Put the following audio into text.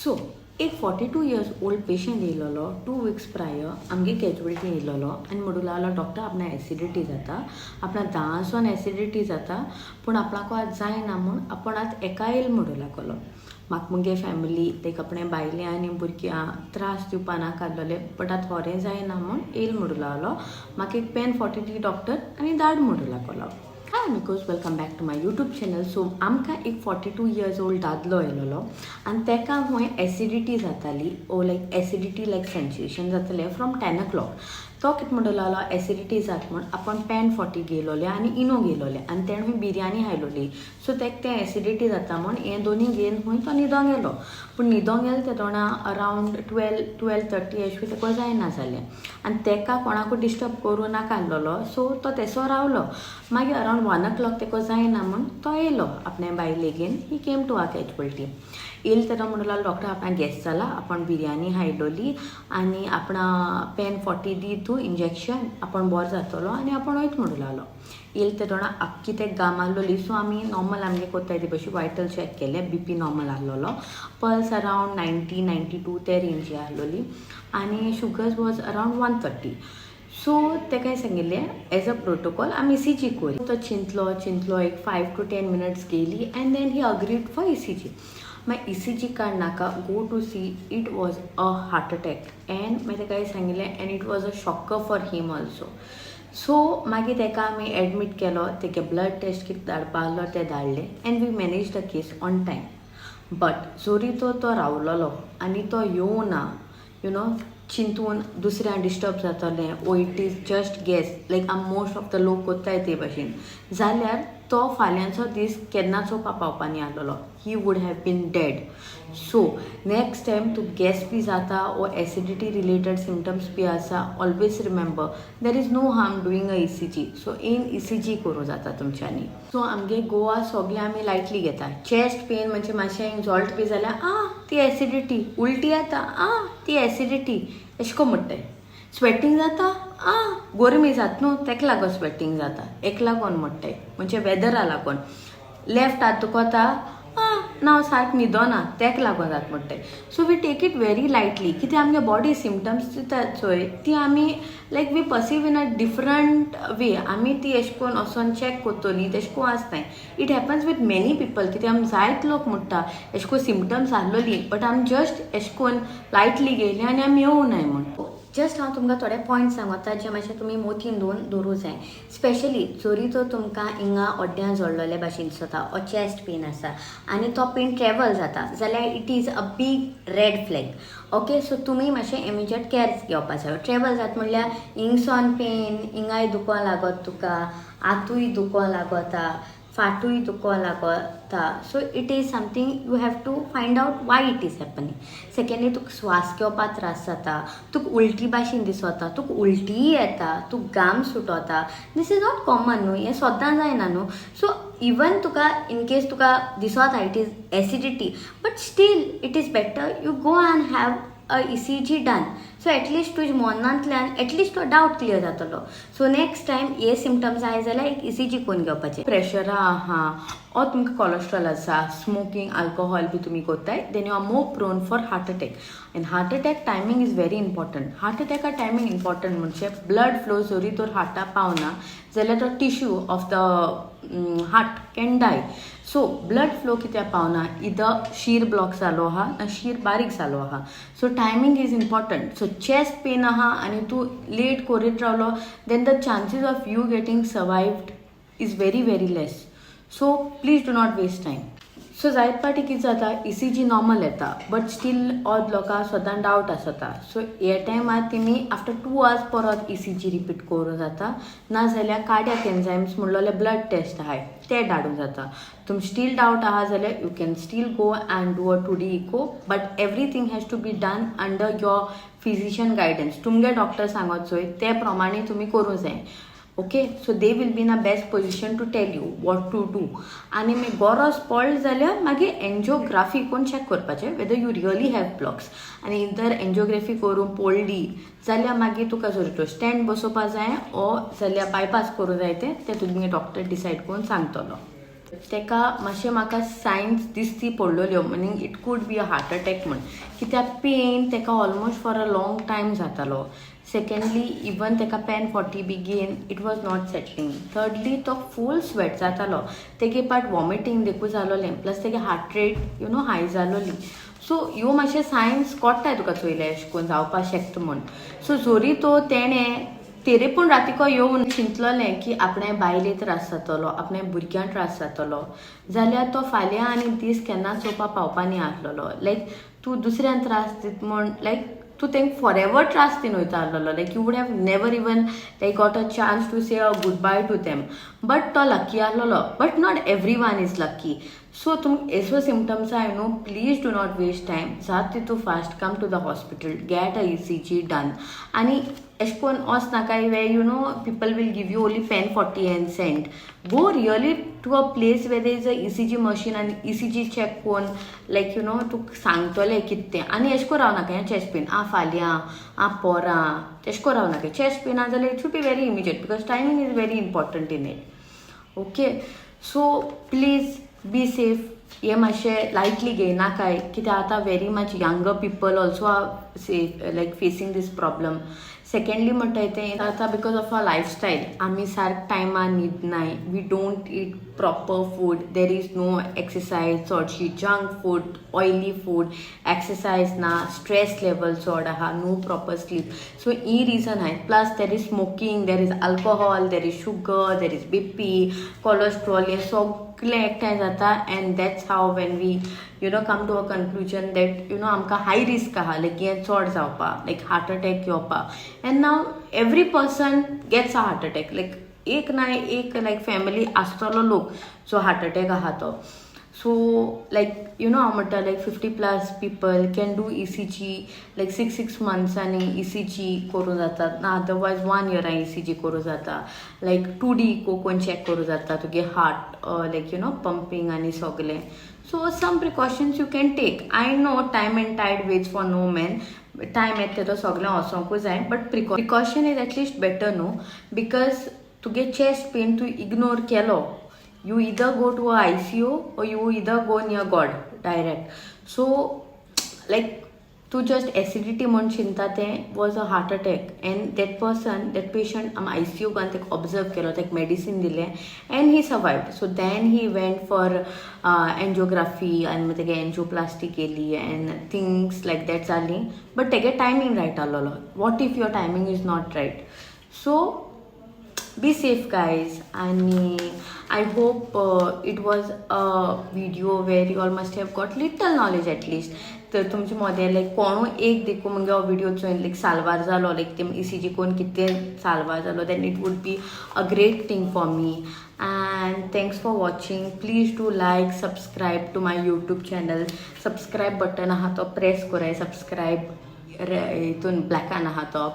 So एक 42 years old patient येयलोलो 2 weeks prior आमगे कॅज्युअलिटी येयलोलो आनी म्हणून लागलो डॉक्टर आपणा एसिडिटी जाता आपणा दांसून एसिडिटी जाता पूण आपणाको आज जायना म्हूण आपण आज एका येयल म्हणून लागलो म्हाका मुगे फॅमिली लायक आपणे बायले आनी भुरग्यां त्रास दिवपा नाका आसलोले बट आतां होरें जायना म्हूण येयल म्हणून लागलो म्हाका एक पेन 43 डॉक्टर आनी धाड म्हणून लागलो. हाय मिकोज welcome back to my YouTube channel. So आमकां एक 42 इयर्स ओल्ड दादलो येयलोलो आनी तेका हूंय एसिडिटी जाताली ओ लायक एसिडिटी लायक सेन्सेशन जातालें फ्रॉम 10 o'clock. तो कितें म्हणून लागलो एसिडिटी जाता म्हूण आपण पेन 40 गेलोले आनी इनो गेलोले आनी तेणें हूंय बिरयानी खायलोली सो तेका तें एसिडिटी जाता म्हूण हें दोनी घेवन हूंय तो न्हिदोंग गेलो पूण न्हिदोंग गेलो ते तोणा अरावंड 12:30 अशें तेका जायना जालें आनी तेका कोणाकूय डिस्टर्ब करूं नाका आसलोलो सो तो तेसो रावलो. मागीर अरावंड 1 o'clock तेका जायना म्हूण तो येयलो आपणे बायले घेवन ही केम टू आर कॅज्युअलिटी. येयलो तेन्ना म्हणून लागलो डॉक्टर आपणा गॅस जाला आपण बिरयानी खायलोली आनी आपणा पेन 40 दी तूं इंजेक्शन आपण बरो जातलो आनी आपण वयत म्हणून लागलो. येयलो ते तोणा आख्खी ते घाम आसलोली सो आमी नॉर्मल आमगे कोत्ताय ते भशेन वायटल चॅक केले BP नॉर्मल आसलोलो पल्स अरावंड 90-92 ते रेंजी आसलोली आनी शुगर्स वॉज अरावंड 130. सो तेका सांगिल्लें एज अ प्रोटोकॉल आमी ECG करी. तो चिंतलो एक 5 to 10 minutes गेली and then he agreed for ECG. मागीर ECG कार्ड नाका go to see it was a heart attack and मागीर तेका सांगिल्लें and it was a shocker for him also. So मागीर तेका आमी एडमीट केलो तेगे ब्लड टेस्ट कितें धाडपा आसलो ते धाडले and we manage the case on time. But जोरी तो रावलोलो आनी तो येवना यू नो चिंतून दुसऱ्यां डिस्टर्ब जातलें ओ it is just gas like most of the लोक कोत्ताय ते भशेन जाल्यार तो फाल्यांचो दीस केन्नाचो पावपानी आसलोलो he would have been dead. So next time तूं गॅस बी जाता ओ एसिडिटी रिलेटेड सिमटम्स बी आसा always remember there is no harm doing a ECG. So an ECG करूं जाता तुमच्यांनी. सो आमगे गोवा सगळे आमी लायटली घेता. चेस्ट पेन म्हणजे मातशें एक्झॉल्ट बी जाल्यार ती एसिडिटी उलटी येता ती एसिडिटी अशें को म्हणटाय. स्वेटींग जाता गरमी जाता न्हू तेका लागून स्वेटींग जाता एक लागून म्हणटाय म्हणजे वेदरा लागून. लेफ्ट हात दुखता नाव सारकें न्हिदोना तेका लागून जाता म्हणटाय. So we take it very lightly कितें आमगे बॉडी सिमटम्स दितात चोय ती आमी like we perceive in a different way आमी ती अशें करून वचोन चॅक कोत्तोली तेशें को आसताय. It happens with many people कितें आमी जायत लोक म्हणटा अशें करून सिमटम्स आसलोली बट आमी जस्ट अशें करून लायटली घेयली आनी आमी येवनाय म्हूण. जस्ट हांव तुमकां थोडे पॉयंट्स सांगता जे मातशें तुमी मोतीन दवरूं जाय. स्पेशली जोरी तो तुमकां हिंगा ओड्ड्यां जोडलोले भाशेन दिसता ओ चेस्ट पेन आसा आनी तो पेन ट्रॅवल जाता जाल्यार it is a big red flag. Okay so तुमी मातशें इमिजिएट केअर घेवपा जाय. ट्रॅवल जाता म्हणल्यार हिंगसोन पेन हिंगाय दुखो लागत तुका हातूय दुखो लागता फाटूय दुखो लागता. So it is something you have to find out why it is happening. Secondly तुका स्वास घेवपा त्रास जाता तुका उलटी भाशेन दिसता तुका उलटी येता तुका घाम सुटता दीस इज नॉट कॉमन न्हू हें सद्दां जायना न्हू. सो इवन तुका इन केस तुका दिसता it is acidity but still it is better you go and have a ECG done. So at least तुज्या मनांतल्यान एटलिस्ट तो डावट क्लियर जातलो. सो नेक्स्ट टायम हे सिमटम्स आय जाल्यार एक ECG करून घेवपाचें. प्रेशरा आहा ओ तुमकां कोलेस्ट्रॉल आसा स्मोकिंग अल्कोहॉल बी तुमी कोत्ताय then you are more prone for heart attack. And heart attack timing is very important. Heart अटॅका टायमींग इम्पॉर्टंट म्हणजे ब्लड फ्लो जोरी तर हार्टा पावना जाल्यार तो tissue of the heart can die. So blood flow कित्याक पावना इदर शीर ब्लॉक जालो आहा ना शीर बारीक जालो आहा. So timing is important. So chest pain आहा आनी तूं लेट करीत रावलो then the chances of you getting survived is very very less. So please do not waste time. So जायत पाटी कितें जाता ECG नॉर्मल येता बट स्टील ऑद लोकांक सदां डावट आसता. सो हे टायमार तेमी आफ्टर 2 hours परत ECG रिपीट करूं जाता नाजाल्यार कार्डियाक एन्झायम्स म्हणलोले ब्लड टेस्ट आहाय ते धाडूं जाता. तुम स्टील डावट आहा जाल्यार you can still go and do a 2D echo but everything has to be done under your physician guidance. तुमगे डॉक्टर सांगत चोय ते प्रमाणे तुमी करूं जाय. Okay so they will be in a best position to tell you what to do. आनी मागीर गरज पडली जाल्यार मागीर एन्जिओग्राफी करून चॅक करपाचें whether you really have blocks. आनी जर एन्जिओग्राफी करून पडली जाल्यार मागीर तुका जर तो स्टँड बसोवपा जाय ओ जाल्यार बायपास करूं जाय तें तुमगे डॉक्टर डिसायड करून सांगतलो. तेका मातशें म्हाका सायन्स दिसती पडलेल्यो meaning it could be a heart attack म्हण कित्याक पेन तेका almost for a long time जातालो. सेकंडली इवन तेका pain 40 begin it was not settling. Thirdly तो फूल स्वेट जातालो, तेगे पाट वॉमिटींग देखून जालोलें, प्लस तेगे हार्ट रेट हाय जालोली. सो ह्यो मातशें सायन्स कोट्टाय तुका चोयलें अशें करून जावपाक शकता म्हण. सो जोरी तो तेणें तेरे पूण रातिको येवन चिंतलोलें की आपणे बायले त्रास जातलो, आपणे भुरग्यांक त्रास जातलो, जाल्यार तो फाल्यां आनी दीस केन्ना चोवपा पावपानी आसलेलो. लायक तूं दुसऱ्यान त्रास दित म्हण लायक तूं तेंक फॉर एवर त्रास दिवन वयता आसलेलो. Like you would have never even like got a chance to say a goodbye to them. But तो लकी आसलेलो, but not every one is lucky. So तुम एसो सिम्टम्स आय नो, please do not waste time. जात तितू fast come to the hospital, get a ECG done. आनी अशें करून वच नाका वे people will give you only pain 40 and send. Go really to a place where there is a ECG machine आनी ECG check कोन लायक तुका सांगतलें कितें तें. आनी अशें करून रावनाका हें चॅस्ट पेन फाल्यां पोरां तशें करून रावनाका. चॅस्ट पेन जाल्यार it should be very immediate because timing is very important in it. Okay, so please be safe. हे मातशें लायटली घेयनाकाय कित्याक आतां very much younger people also are safe like facing this problem. Secondly म्हणटाय तें आतां because of a lifestyle आमी सारक टायमार न्हिदनाय, we don't eat proper food, there is no exercise, चडशी junk food, oily food, exercise ना, स्ट्रेस लेवल चड आहा, नो प्रॉपर स्लीप. सो ही रिजन आहाय. Plus there is smoking, there is alcohol, there is sugar, there is BP, cholesterol, हे सगळें एकठांय जाता. And that's how when we come to a conclusion that आमकां high risk आहा like हें चड जावपाक, लायक हार्ट अटॅक येवपाक. And now every person gets a heart attack. Like एक ना एक लायक फॅमिली आसतलो लोक जो हार्ट अटॅक आहा तो. सो लायक हांव म्हणटा लायक 50+ people can do ECG like 6 मंथ्सांनी ECG करूं जाता, ना अदरवायज 1 year ECG करूं जाता. लायक 2D कोण चॅक करूं जाता तुगे हार्ट लायक पंपींग आनी सगलें. So some precautions you can take. I know time and tide waits for no man. Time येता तो सगळें वचोंकूच जाय, but precaution is at least better न्हू. बिकॉज तुगे चॅस्ट पेन तूं इग्नोर केलो, you either go to a ICU or you either go near God direct. So like to just acidity म्हण चिंता तें was a heart attack. And that patient ICU gan तेक observe केलो, तेक medicine दिले and he survived. So then he went for angiography and तेगे angioplasty केली and things like that जाली. But तेगे timing right आसलो. What if your timing is not right? So be safe guys. And I hope it was a video where you all must have got little knowledge at least. तर तुमचे मदें लायक कोणू एक देखून मुगे हो video चोयन लायक साल्वार जालो, लायक तेम ECG कोण कितें साल्वार जालो, then it would be a great thing for me. And thanks for watching. Please do like, subscribe to my YouTube channel. Subscribe button आहा तो प्रेस कराय, subscribe हितून ब्लॅकान आहा तो